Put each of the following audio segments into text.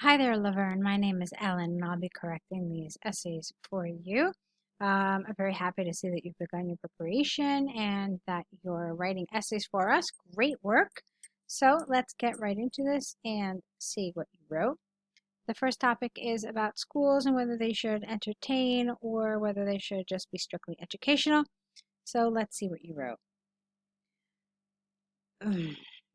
Hi there, Lavern. My name is Ellen, and I'll be correcting these essays for you. I'm very happy to see that you've begun your preparation and that you're writing essays for us. Great work. So let's get right into this and see what you wrote. The first topic is about schools and whether they should entertain or whether they should just be strictly educational. So let's see what you wrote.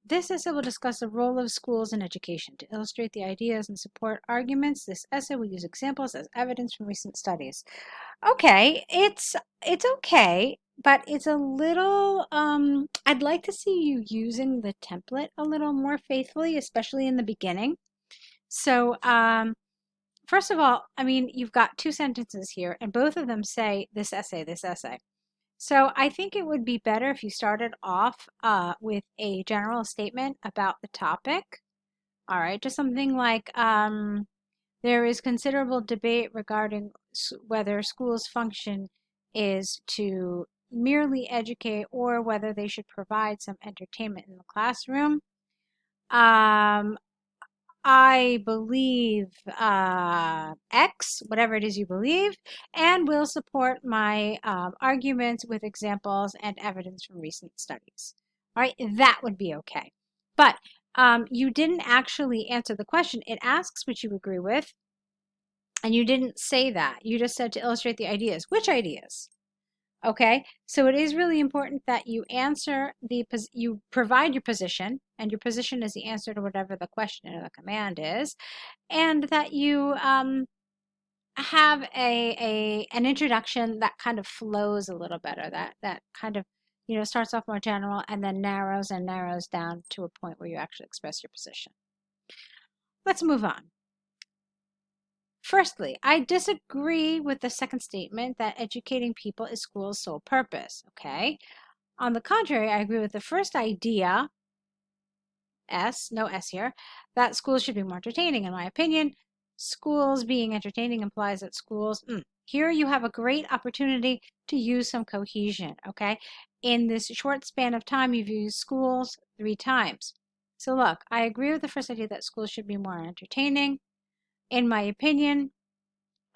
This essay will discuss the role of schools in education. To illustrate the ideas and support arguments, this essay will use examples as evidence from recent studies. Okay, it's okay, but it's a little I'd like to see you using the template a little more faithfully, especially in the beginning. So, first of all, I mean, you've got two sentences here, and both of them say this essay, this essay. So I think it would be better if you started off with a general statement about the topic. All right, just something like there is considerable debate regarding whether schools' function is to merely educate or whether they should provide some entertainment in the classroom. I believe X, whatever it is you believe, and will support my arguments with examples and evidence from recent studies. All right, that would be okay. But you didn't actually answer the question. It asks what you agree with, and you didn't say that. You just said to illustrate the ideas. Which ideas? Okay, so it is really important that you you provide your position, and your position is the answer to whatever the question or the command is, and that you have an introduction that kind of flows a little better, that kind of starts off more general and then narrows and narrows down to a point where you actually express your position. Let's move on. Firstly, I disagree with the second statement that educating people is school's sole purpose. Okay. On the contrary, I agree with the first idea, S, no S here, that schools should be more entertaining. In my opinion, schools being entertaining implies that schools, here you have a great opportunity to use some cohesion, okay? In this short span of time, you've used schools 3 times. So look, I agree with the first idea that schools should be more entertaining. In my opinion,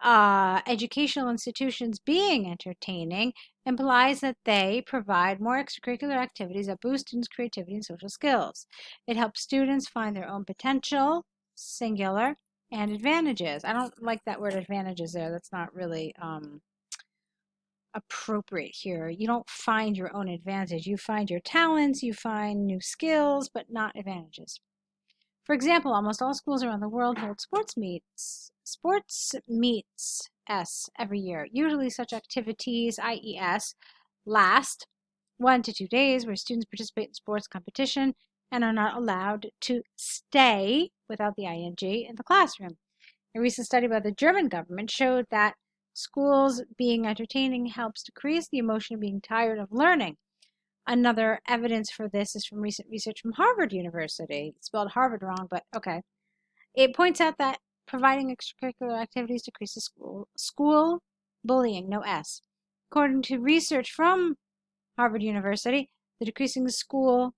educational institutions being entertaining implies that they provide more extracurricular activities that boost students' creativity and social skills. It helps students find their own potential, singular, and advantages. I don't like that word advantages there. That's not really appropriate here. You don't find your own advantage. You find your talents, you find new skills, but not advantages. For example, almost all schools around the world hold sports meets every year. Usually such activities, IES, last 1 to 2 days where students participate in sports competition and are not allowed to stay without the ing in the classroom. A recent study by the German government showed that schools being entertaining helps decrease the emotion of being tired of learning. Another evidence for this is from recent research from Harvard University. It's spelled Harvard wrong, but okay. It points out that providing extracurricular activities decreases school bullying, no S. According to research from Harvard University, the decreasing school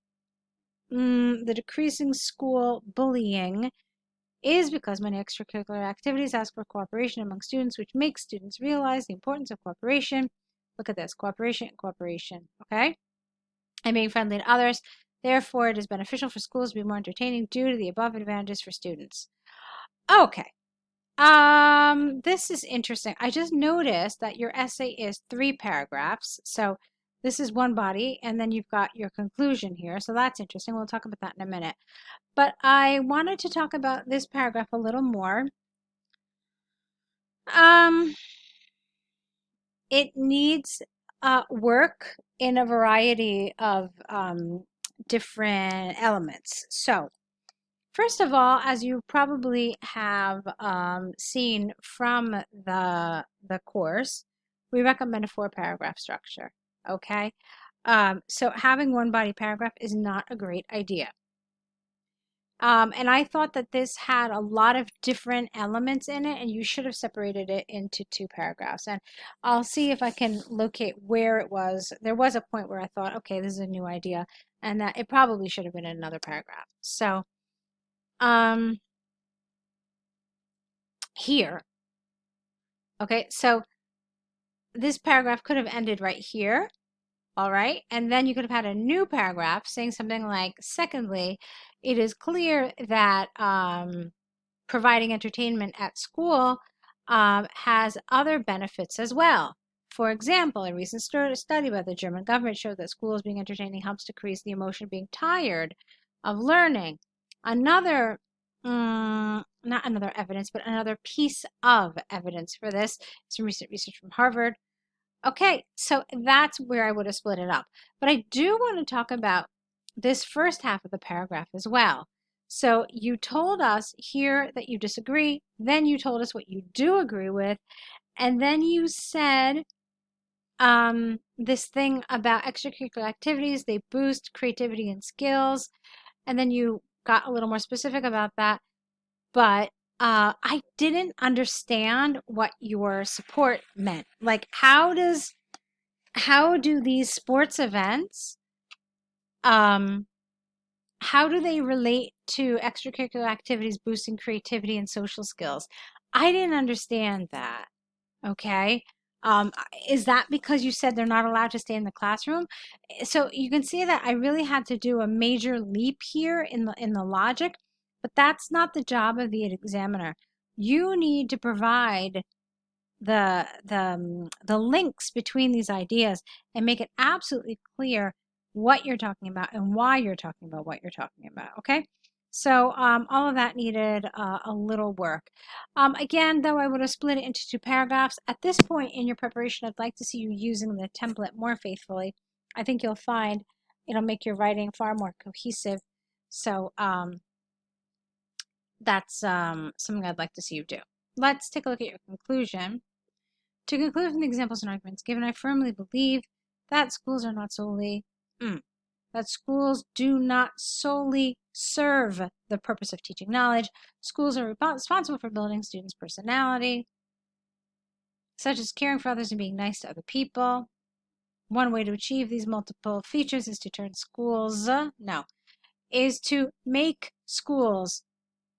bullying is because many extracurricular activities ask for cooperation among students, which makes students realize the importance of cooperation. Look at this, cooperation, okay? And being friendly to others. Therefore, it is beneficial for schools to be more entertaining due to the above advantages for students. Okay. This is interesting. I just noticed that your essay is 3 paragraphs. So this is one body, and then you've got your conclusion here. So that's interesting. We'll talk about that in a minute. But I wanted to talk about this paragraph a little more. It needs work in a variety of different elements. So, first of all, as you probably have seen from the course, we recommend a 4-paragraph structure. Okay, so having one body paragraph is not a great idea. And I thought that this had a lot of different elements in it, and you should have separated it into 2 paragraphs. And I'll see if I can locate where it was. There was a point where I thought, okay, this is a new idea, and that it probably should have been in another paragraph. So, here. Okay, so this paragraph could have ended right here. All right, and then you could have had a new paragraph saying something like, secondly, it is clear that providing entertainment at school has other benefits as well. For example, a recent study by the German government showed that schools being entertaining helps decrease the emotion of being tired of learning. Another, not another evidence, but another piece of evidence for this is from recent research from Harvard. Okay, so that's where I would have split it up. But I do want to talk about this first half of the paragraph as well. So you told us here that you disagree, then you told us what you do agree with, and then you said this thing about extracurricular activities, they boost creativity and skills, and then you got a little more specific about that. But I didn't understand what your support meant. Like, how do these sports events how do they relate to extracurricular activities boosting creativity and social skills? I didn't understand that. Okay. um is that because you said they're not allowed to stay in the classroom? So you can see that I really had to do a major leap here in the logic, but that's not the job of the examiner. You need to provide the links between these ideas and make it absolutely clear what you're talking about and why you're talking about what you're talking about. Okay, so all of that needed a little work. Again, though, I would have split it into two paragraphs. At this point in your preparation, I'd like to see you using the template more faithfully. I think you'll find it'll make your writing far more cohesive. So that's something I'd like to see you do. Let's take a look at your conclusion. To conclude from the examples and arguments given, I firmly believe that schools are not solely that schools do not solely serve the purpose of teaching knowledge. Schools are responsible for building students' personality, such as caring for others and being nice to other people. One way to achieve these multiple features is to turn schools is to make schools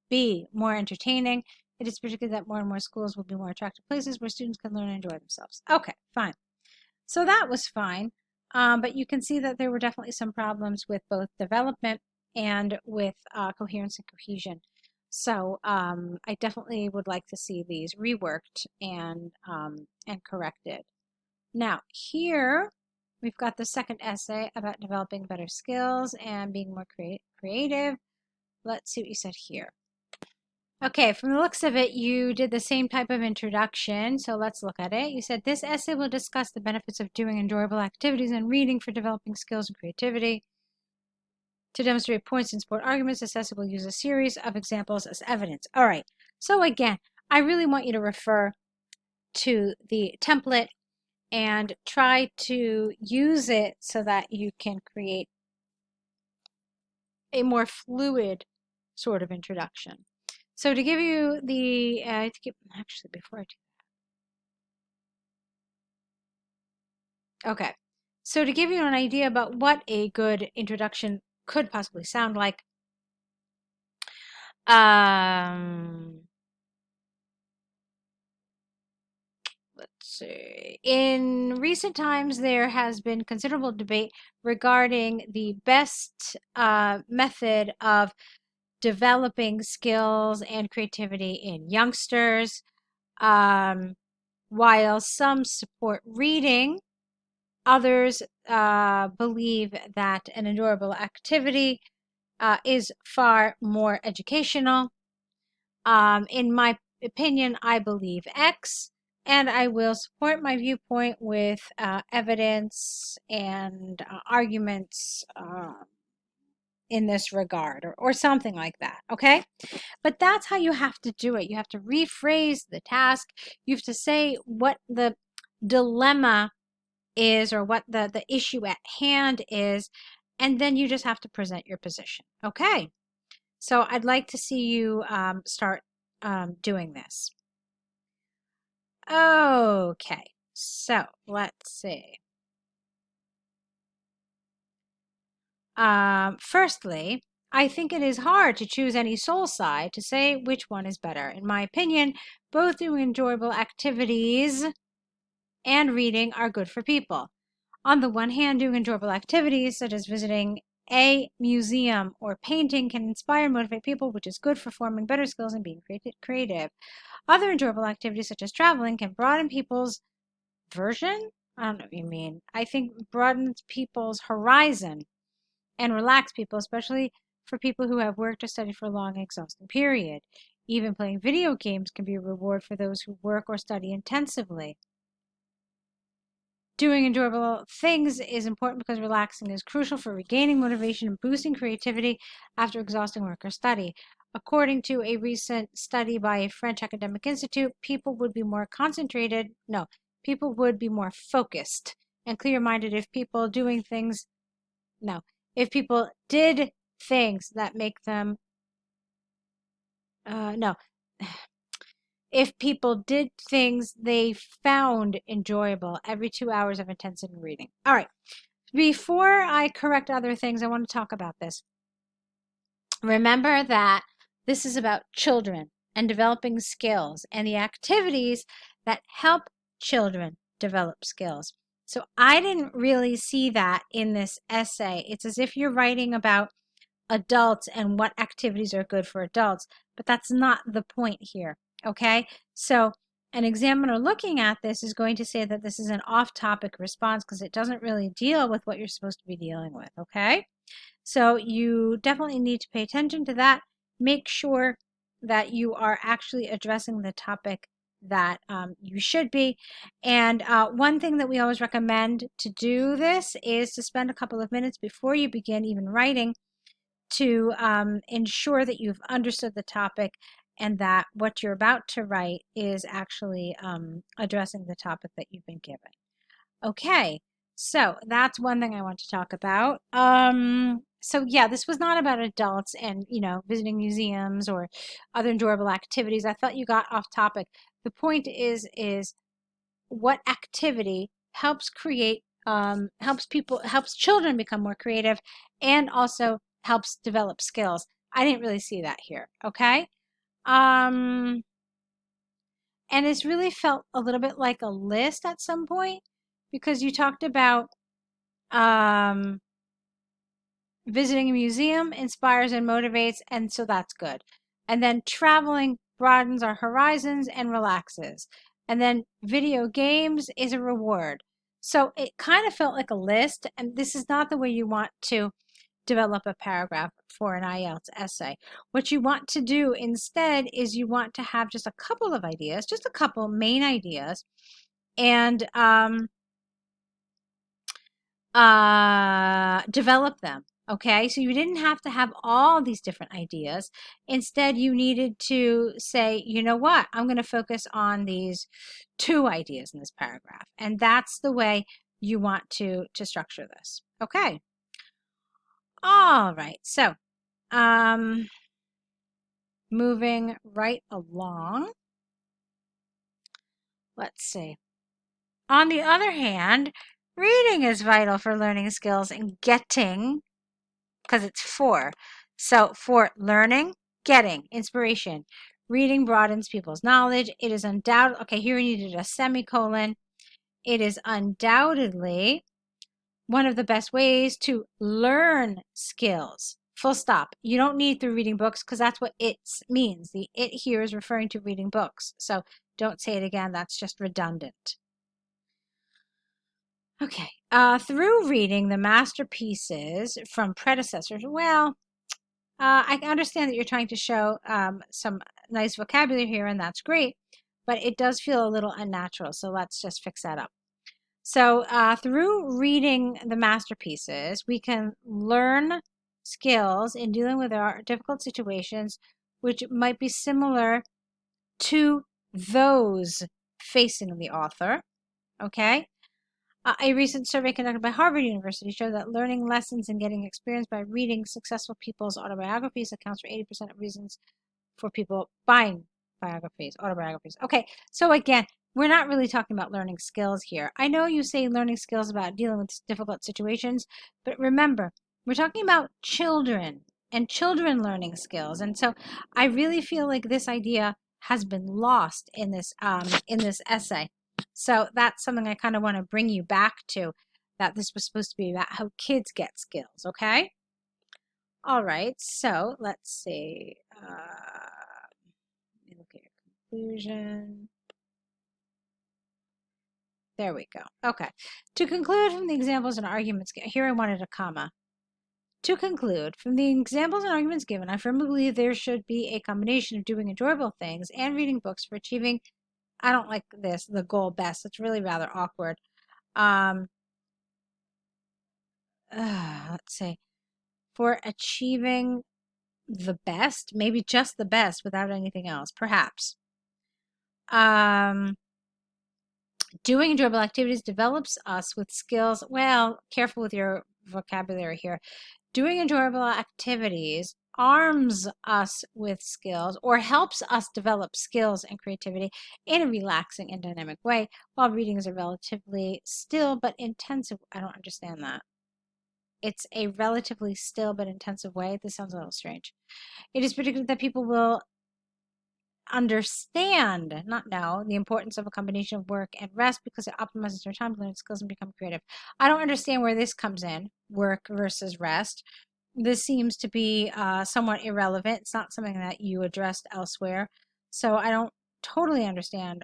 be more entertaining. It is predicted that more and more schools will be more attractive places where students can learn and enjoy themselves. Okay, fine. So that was fine. But you can see that there were definitely some problems with both development and with coherence and cohesion. So I definitely would like to see these reworked and corrected. Now here we've got the second essay about developing better skills and being more creative. Let's see what you said here. Okay, from the looks of it, you did the same type of introduction, so let's look at it. You said, this essay will discuss the benefits of doing enjoyable activities and reading for developing skills and creativity. To demonstrate points and support arguments, this essay will use a series of examples as evidence. All right, so again, I really want you to refer to the template and try to use it so that you can create a more fluid sort of introduction. So to give you the, actually before I do okay, so to give you an idea about what a good introduction could possibly sound like, let's see. In recent times, there has been considerable debate regarding the best method of developing skills and creativity in youngsters. While some support reading, others believe that an enjoyable activity is far more educational. In my opinion, I believe X, and I will support my viewpoint with evidence and arguments in this regard, or something like that, okay? But that's how you have to do it. You have to rephrase the task. You have to say what the dilemma is or what the issue at hand is, and then you just have to present your position. Okay, so I'd like to see you start doing this. Okay, so let's see. Firstly, I think it is hard to choose any soul side to say which one is better. In my opinion, both doing enjoyable activities and reading are good for people. On the one hand, doing enjoyable activities such as visiting a museum or painting can inspire and motivate people, which is good for forming better skills and being creative. Other enjoyable activities such as traveling can broaden people's version. I don't know what you mean. I think broadens people's horizon and relax people, especially for people who have worked or studied for a long, exhausting period. Even playing video games can be a reward for those who work or study intensively. Doing enjoyable things is important because relaxing is crucial for regaining motivation and boosting creativity after exhausting work or study. According to a recent study by a French academic institute, people would be more people would be more focused and clear-minded if people doing things, no, if people did things that make them, no, if people did things they found enjoyable every 2 hours of intensive reading. All right. Before I correct other things, I want to talk about this. Remember that this is about children and developing skills and the activities that help children develop skills. So I didn't really see that in this essay. It's as if you're writing about adults and what activities are good for adults, but that's not the point here, okay? So an examiner looking at this is going to say that this is an off-topic response because it doesn't really deal with what you're supposed to be dealing with, okay? So you definitely need to pay attention to that. Make sure that you are actually addressing the topic that you should be. And one thing that we always recommend to do this is to spend a couple of minutes before you begin even writing to ensure that you've understood the topic and that what you're about to write is actually addressing the topic that you've been given. Okay, so that's one thing I want to talk about. So yeah, this was not about adults and, visiting museums or other enjoyable activities. I thought you got off topic. The point is what activity helps helps children become more creative and also helps develop skills. I didn't really see that here, okay? And it's really felt a little bit like a list at some point because you talked about visiting a museum inspires and motivates, and so that's good. And then traveling broadens our horizons and relaxes. And then video games is a reward. So it kind of felt like a list, and this is not the way you want to develop a paragraph for an IELTS essay. What you want to do instead is you want to have just a couple of ideas, just a couple main ideas, and develop them. Okay, so you didn't have to have all these different ideas. Instead, you needed to say, you know what, I'm going to focus on these 2 ideas in this paragraph. And that's the way you want to structure this. Okay. All right, so moving right along. Let's see. On the other hand, reading is vital for learning skills and getting, because it's for. So for learning, getting, inspiration. Reading broadens people's knowledge. It is undoubtedly, okay, here we needed a semicolon. It is undoubtedly one of the best ways to learn skills. Full stop. You don't need through reading books because that's what it means. The it here is referring to reading books. So don't say it again. That's just redundant. Okay. Through reading the masterpieces from predecessors, well, I understand that you're trying to show some nice vocabulary here, and that's great, but it does feel a little unnatural. So let's just fix that up. So through reading the masterpieces, we can learn skills in dealing with our difficult situations, which might be similar to those facing the author. Okay. A recent survey conducted by Harvard University showed that learning lessons and getting experience by reading successful people's autobiographies accounts for 80% of reasons for people buying autobiographies. Okay, so again, we're not really talking about learning skills here. I know you say learning skills about dealing with difficult situations, but remember, we're talking about children. and children learning skills. And so I really feel like this idea has been lost in this essay. So that's something I kind of want to bring you back to, that this was supposed to be about how kids get skills, okay? All right, so let's see. Let me look at your conclusion. There we go. Okay. To conclude from the examples and arguments, here I wanted a comma. To conclude, from the examples and arguments given, I firmly believe there should be a combination of doing enjoyable things and reading books for achieving, I don't like this, the goal best. It's really rather awkward. Let's see. For achieving the best, maybe just the best without anything else, perhaps. Doing enjoyable activities develops us with skills. Well, careful with your vocabulary here. Doing enjoyable activities arms us with skills or helps us develop skills and creativity in a relaxing and dynamic way, while reading is a relatively still but intensive. I don't understand that. It's a relatively still but intensive way. This sounds a little strange. It is predicted that people will understand, not know, the importance of a combination of work and rest because it optimizes their time to learn skills and become creative. I don't understand where this comes in, work versus rest. This seems to be somewhat irrelevant. It's not something that you addressed elsewhere. So I don't totally understand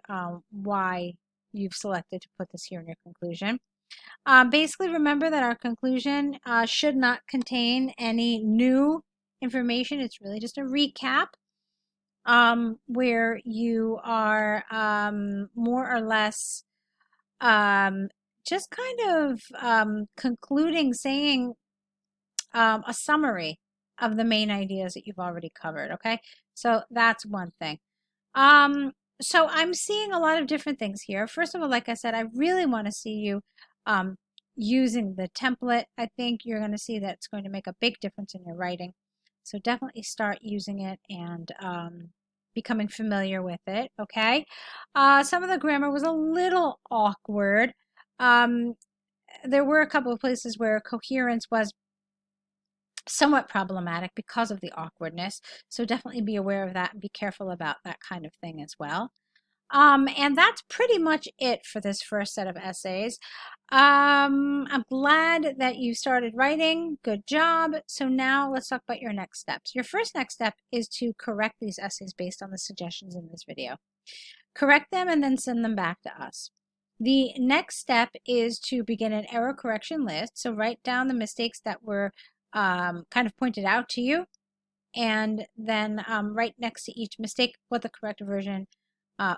why you've selected to put this here in your conclusion. Basically, remember that our conclusion should not contain any new information. It's really just a recap where you are more or less just kind of concluding, saying a summary of the main ideas that you've already covered, okay? So that's one thing. So I'm seeing a lot of different things here. First of all, like I said, I really want to see you using the template. I think you're going to see that it's going to make a big difference in your writing. So definitely start using it and becoming familiar with it, okay? Some of the grammar was a little awkward. There were a couple of places where coherence was somewhat problematic because of the awkwardness. So definitely be aware of that and be careful about that kind of thing as well. And that's pretty much it for this first set of essays. I'm glad that you started writing. Good job. So now let's talk about your next steps. Your first next step is to correct these essays based on the suggestions in this video. Correct them and then send them back to us. The next step is to begin an error correction list. So write down the mistakes that were kind of pointed out to you, and then right next to each mistake what the correct version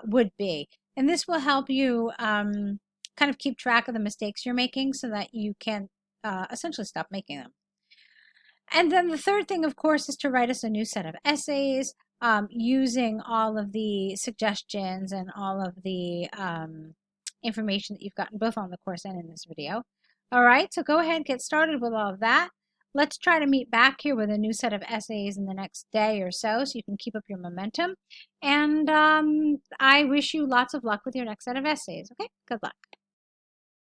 would be. And this will help you kind of keep track of the mistakes you're making so that you can essentially stop making them. And then the third thing, of course, is to write us a new set of essays using all of the suggestions and all of the information that you've gotten both on the course and in this video. All right, so go ahead and get started with all of that. Let's try to meet back here with a new set of essays in the next day or so you can keep up your momentum. And I wish you lots of luck with your next set of essays. Okay, good luck.